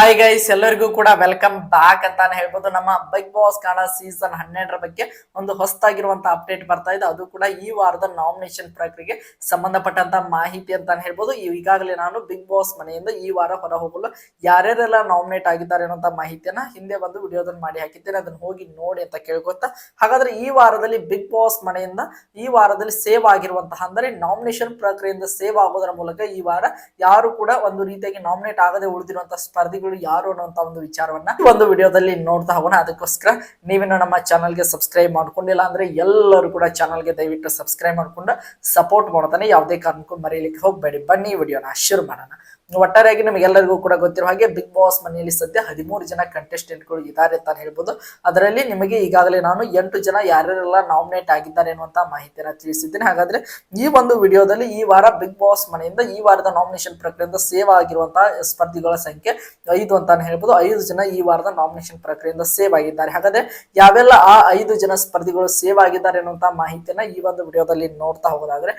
Hi guys, ಎಲ್ಲರಿಗೂ ಕೂಡ welcome back ಅಂತಾನೆ ಹೇಳ್ಬೋದು. ನಮ್ಮ ಬಿಗ್ ಬಾಸ್ ಕನ್ನಡ ಸೀಸನ್ 12 ಬಗ್ಗೆ ಒಂದು ಹೊಸದಾಗಿರುವಂತ ಅಪ್ಡೇಟ್ ಬರ್ತಾ ಇದೆ. ಅದು ಕೂಡ ಈ ವಾರದ ನಾಮಿನೇಷನ್ ಪ್ರಕ್ರಿಯೆಗೆ ಸಂಬಂಧಪಟ್ಟಂತ ಮಾಹಿತಿ ಅಂತಾನೆ ಹೇಳ್ಬೋದು. ಈಗಾಗಲೇ ನಾನು ಬಿಗ್ ಬಾಸ್ ಮನೆಯಿಂದ ಈ ವಾರ ಹೊರ ಹೋಗಲು ಯಾರ್ಯಾರೆಲ್ಲ ನಾಮಿನೇಟ್ ಆಗಿದ್ದಾರೆ ಅನ್ನೋ ಮಾಹಿತಿಯನ್ನ ಹಿಂದೆ ಒಂದು ವಿಡಿಯೋದಲ್ಲಿ ಮಾಡಿ ಹಾಕಿದ್ದೇನೆ, ಅದನ್ನ ಹೋಗಿ ನೋಡಿ ಅಂತ ಕೇಳ್ಕೊತಾ. ಹಾಗಾದ್ರೆ ಈ ವಾರದಲ್ಲಿ ಬಿಗ್ ಬಾಸ್ ಮನೆಯಿಂದ ಈ ವಾರದಲ್ಲಿ ಸೇವ್ ಆಗಿರುವಂತಹ ಅಂದ್ರೆ ನಾಮಿನೇಷನ್ ಪ್ರಕ್ರಿಯೆಯಿಂದ ಸೇವ್ ಆಗೋದರ ಮೂಲಕ ಈ ವಾರ ಯಾರು ಕೂಡ ಒಂದು ರೀತಿಯಾಗಿ ನಾಮಿನೇಟ್ ಆಗದೆ ಉಳಿದಿರುವಂತಹ ಸ್ಪರ್ಧಿಗಳು ಯಾರು ಅನ್ನುವಂತ ಒಂದು ವಿಚಾರವನ್ನ ಒಂದು ವಿಡಿಯೋದಲ್ಲಿ ನೋಡ್ತಾ ಹೋಗೋಣ. ಅದಕ್ಕೋಸ್ಕರ ನೀವೇನು ನಮ್ಮ ಚಾನಲ್ಗೆ ಸಬ್ಸ್ಕ್ರೈಬ್ ಮಾಡ್ಕೊಂಡಿಲ್ಲ ಅಂದ್ರೆ ಎಲ್ಲರೂ ಕೂಡ ಚಾನಲ್ಗೆ ದಯವಿಟ್ಟು ಸಬ್ಸ್ಕ್ರೈಬ್ ಮಾಡ್ಕೊಂಡು ಸಪೋರ್ಟ್ ಮಾಡ್ತಾನೆ. ಯಾವುದೇ ಕಾರಣಕ್ಕೂ ಮರೆಯಲಿಕ್ಕೆ ಹೋಗಬೇಡಿ. ಬನ್ನಿ ವಿಡಿಯೋನ ಶುರು ಮಾಡೋಣ. ಒಟ್ಟಾರೆಯಾಗಿ ನಿಮಗೆಲ್ಲರಿಗೂ ಕೂಡ ಗೊತ್ತಿರೋ ಹಾಗೆ ಬಿಗ್ ಬಾಸ್ ಮನೆಯಲ್ಲಿ ಸದ್ಯ 13 ಜನ ಕಂಟೆಸ್ಟೆಂಟ್ಗಳು ಇದ್ದಾರೆ ಅಂತ ಹೇಳ್ಬೋದು. ಅದರಲ್ಲಿ ನಿಮಗೆ ಈಗಾಗಲೇ ನಾನು 8 ಜನ ಯಾರ್ಯಾರೆಲ್ಲ ನಾಮಿನೇಟ್ ಆಗಿದ್ದಾರೆ ಅನ್ನುವಂತ ಮಾಹಿತಿಯನ್ನ ತಿಳಿಸಿದ್ದೇನೆ. ಹಾಗಾದ್ರೆ ಈ ಒಂದು ವಿಡಿಯೋದಲ್ಲಿ ಈ ವಾರ ಬಿಗ್ ಬಾಸ್ ಮನೆಯಿಂದ ಈ ವಾರದ ನಾಮಿನೇಷನ್ ಪ್ರಕ್ರಿಯೆಯಿಂದ ಸೇವ್ ಆಗಿರುವಂತಹ ಸ್ಪರ್ಧಿಗಳ ಸಂಖ್ಯೆ 5 ಅಂತಾನೆ ಹೇಳ್ಬೋದು. 5 ಜನ ಈ ವಾರದ ನಾಮಿನೇಷನ್ ಪ್ರಕ್ರಿಯೆಯಿಂದ ಸೇವ್ ಆಗಿದ್ದಾರೆ. ಹಾಗಾದ್ರೆ ಯಾವೆಲ್ಲ ಆ 5 ಜನ ಸ್ಪರ್ಧಿಗಳು ಸೇವ್ ಆಗಿದ್ದಾರೆ ಅನ್ನುವಂತ ಮಾಹಿತಿಯನ್ನ ಈ ಒಂದು ವಿಡಿಯೋದಲ್ಲಿ ನೋಡ್ತಾ ಹೋಗೋದಾದ್ರೆ,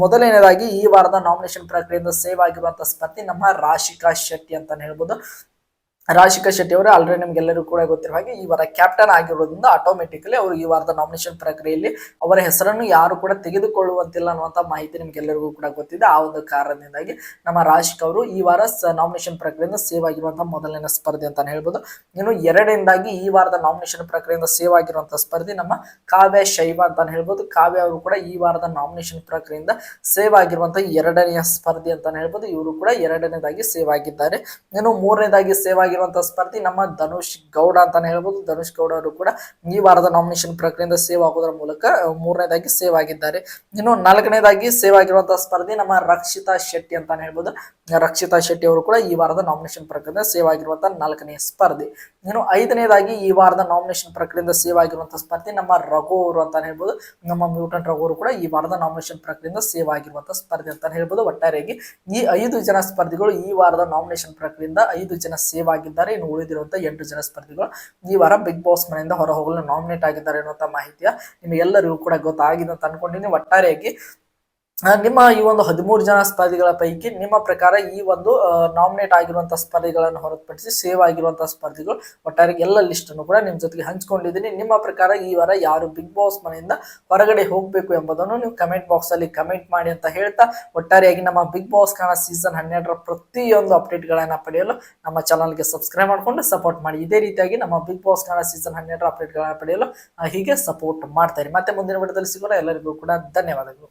ಮೊದಲನೇದಾಗಿ ಈ ವಾರದ ನಾಮಿನೇಷನ್ ಪ್ರಕ್ರಿಯೆಯಿಂದ ಸೇವ್ ಆಗಿರುವಂತಹ ಸ್ಪರ್ಧಿ ನಮ್ಮ ರಾಶಿಕಾ ಶೆಟ್ಟಿ ಅಂತಾನೆ ಹೇಳ್ಬೋದು. ರಾಶಿಕಾ ಶೆಟ್ಟಿ ಅವರು ಆಲ್ರೆಡಿ ನಿಮ್ಗೆಲ್ಲರೂ ಕೂಡ ಗೊತ್ತಿರೋ ಹಾಗೆ ಈ ವಾರ ಕ್ಯಾಪ್ಟನ್ ಆಗಿರೋದ್ರಿಂದ ಆಟೋಮೆಟಿಕಲಿ ಅವರು ಈ ವಾರದ ನಾಮಿನೇಷನ್ ಪ್ರಕ್ರಿಯೆಯಲ್ಲಿ ಅವರ ಹೆಸರನ್ನು ಯಾರು ಕೂಡ ತೆಗೆದುಕೊಳ್ಳುವಂತಿಲ್ಲ ಅನ್ನುವಂತ ಮಾಹಿತಿ ನಿಮ್ಗೆಲ್ಲರಿಗೂ ಕೂಡ ಗೊತ್ತಿದೆ. ಆ ಒಂದು ಕಾರಣದಿಂದಾಗಿ ನಮ್ಮ ರಾಶಿಕಾ ಅವರು ಈ ವಾರ ನಾಮಿನೇಷನ್ ಪ್ರಕ್ರಿಯೆಯಿಂದ ಸೇವ್ ಆಗಿರುವಂತಹ ಮೊದಲನೇ ಸ್ಪರ್ಧೆ ಅಂತಾನೆ ಹೇಳ್ಬೋದು. ಇನ್ನು ಎರಡನೇದಾಗಿ ಈ ವಾರದ ನಾಮಿನೇಷನ್ ಪ್ರಕ್ರಿಯೆಯಿಂದ ಸೇವ್ ಆಗಿರುವಂತಹ ಸ್ಪರ್ಧಿ ನಮ್ಮ ಕಾವ್ಯ ಶೈವ ಅಂತಾನೆ ಹೇಳ್ಬೋದು. ಕಾವ್ಯ ಅವರು ಕೂಡ ಈ ವಾರದ ನಾಮಿನೇಷನ್ ಪ್ರಕ್ರಿಯೆಯಿಂದ ಸೇವ್ ಆಗಿರುವಂತಹ ಎರಡನೆಯ ಸ್ಪರ್ಧಿ ಅಂತಾನೆ ಹೇಳ್ಬೋದು. ಇವರು ಕೂಡ ಎರಡನೇದಾಗಿ ಸೇವ್ ಆಗಿದ್ದಾರೆ. ಇನ್ನು ಮೂರನೇದಾಗಿ ಸೇವ್ ಆಗಿರುವಂತಹ ಸ್ಪರ್ಧಿ ನಮ್ಮ ಧನುಷ್ ಗೌಡ ಅಂತಾನೆ ಹೇಳ್ಬೋದು. ಧನುಷ್ ಗೌಡ ಅವರು ಕೂಡ ಈ ವಾರದ ನಾಮಿನೇಷನ್ ಪ್ರಕ್ರಿಯೆಯಿಂದ ಸೇವ್ ಆಗೋದ್ರ ಮೂಲಕ ಮೂರನೇದಾಗಿ ಸೇವ್ ಆಗಿದ್ದಾರೆ. ಇನ್ನು ನಾಲ್ಕನೇದಾಗಿ ಸೇವ್ ಆಗಿರುವಂತಹ ಸ್ಪರ್ಧಿ ನಮ್ಮ ರಕ್ಷಿತಾ ಶೆಟ್ಟಿ ಅಂತಾನೆ ಹೇಳ್ಬೋದು. ರಕ್ಷಿತಾ ಶೆಟ್ಟಿ ಅವರು ಕೂಡ ಈ ವಾರದ ನಾಮಿನೇಷನ್ ಪ್ರಕ್ರಿಯೆಯಿಂದ ಸೇವ್ ಆಗಿರುವಂತಹ ನಾಲ್ಕನೇ ಸ್ಪರ್ಧಿ. ಇನ್ನು ಐದನೇದಾಗಿ ಈ ವಾರದ ನಾಮಿನೇಷನ್ ಪ್ರಕ್ರಿಯೆಯಿಂದ ಸೇವ್ ಆಗಿರುವಂತಹ ಸ್ಪರ್ಧಿ ನಮ್ಮ ರಘು ಅವರು ಅಂತಾನೆ ಹೇಳ್ಬೋದು. ನಮ್ಮ ಮ್ಯೂಟೆಂಟ್ ರಘು ಅವರು ಕೂಡ ಈ ವಾರದ ನಾಮಿನೇಷನ್ ಪ್ರಕ್ರಿಯೆಯಿಂದ ಸೇವ್ ಆಗಿರುವಂತಹ ಸ್ಪರ್ಧಿ ಅಂತಾನೆ ಹೇಳ್ಬೋದು. ಒಟ್ಟಾರೆಯಾಗಿ ಈ 5 ಜನ ಸ್ಪರ್ಧಿಗಳು ಈ ವಾರದ ನಾಮಿನೇಷನ್ ಪ್ರಕ್ರಿಯೆಯಿಂದ 5 ಜನ ಸೇವ್ ಆಗಿದ್ದಾರೆ. ಇನ್ನು ಉಳಿದಿರುವಂತಹ 8 ಜನ ಸ್ಪರ್ಧಿಗಳು ಈ ವಾರ ಬಿಗ್ ಬಾಸ್ ಮನೆಯಿಂದ ಹೊರ ಹೋಗಲು ನಾಮಿನೇಟ್ ಆಗಿದ್ದಾರೆ ಅನ್ನುವಂತ ಮಾಹಿತಿಯ ನಿಮಗೆಲ್ಲರಿಗೂ ಕೂಡ ಗೊತ್ತಾಗಿದೆ ಅಂತ ಅನ್ಕೊಂಡಿನಿ. ಒಟ್ಟಾರೆಯಾಗಿ ನಿಮ್ಮ ಈ ಒಂದು 13 ಜನ ಸ್ಪರ್ಧಿಗಳ ಪೈಕಿ ನಿಮ್ಮ ಪ್ರಕಾರ ಈ ಒಂದು ನಾಮಿನೇಟ್ ಆಗಿರುವಂತಹ ಸ್ಪರ್ಧಿಗಳನ್ನು ಹೊರತುಪಡಿಸಿ ಸೇವ್ ಆಗಿರುವಂತಹ ಸ್ಪರ್ಧಿಗಳು ಒಟ್ಟಾರೆ ಎಲ್ಲ ಲಿಸ್ಟ್ ಅನ್ನು ಕೂಡ ನಿಮ್ ಜೊತೆಗೆ ಹಂಚ್ಕೊಂಡಿದ್ದೀನಿ. ನಿಮ್ಮ ಪ್ರಕಾರ ಈ ವಾರ ಯಾರು ಬಿಗ್ ಬಾಸ್ ಮನೆಯಿಂದ ಹೊರಗಡೆ ಹೋಗ್ಬೇಕು ಎಂಬುದನ್ನು ನೀವು ಕಮೆಂಟ್ ಬಾಕ್ಸ್ ಅಲ್ಲಿ ಕಮೆಂಟ್ ಮಾಡಿ ಅಂತ ಹೇಳ್ತಾ, ಒಟ್ಟಾರೆಯಾಗಿ ನಮ್ಮ ಬಿಗ್ ಬಾಸ್ ಕನ್ನಡ ಸೀಸನ್ 12 ಪ್ರತಿಯೊಂದು ಅಪ್ಡೇಟ್ ಗಳನ್ನ ಪಡೆಯಲು ನಮ್ಮ ಚಾನಲ್ಗೆ ಸಬ್ಸ್ಕ್ರೈಬ್ ಮಾಡ್ಕೊಂಡು ಸಪೋರ್ಟ್ ಮಾಡಿ. ಇದೇ ರೀತಿಯಾಗಿ ನಮ್ಮ Bigg Boss Kannada season 12 update ಗಳನ್ನ ಪಡೆಯಲು ಹೀಗೆ ಸಪೋರ್ಟ್ ಮಾಡ್ತಾರೆ. ಮತ್ತೆ ಮುಂದಿನ ವಿಡಿಯೋದಲ್ಲಿ ಸಿಗೋಣ. ಎಲ್ಲರಿಗೂ ಕೂಡ ಧನ್ಯವಾದಗಳು.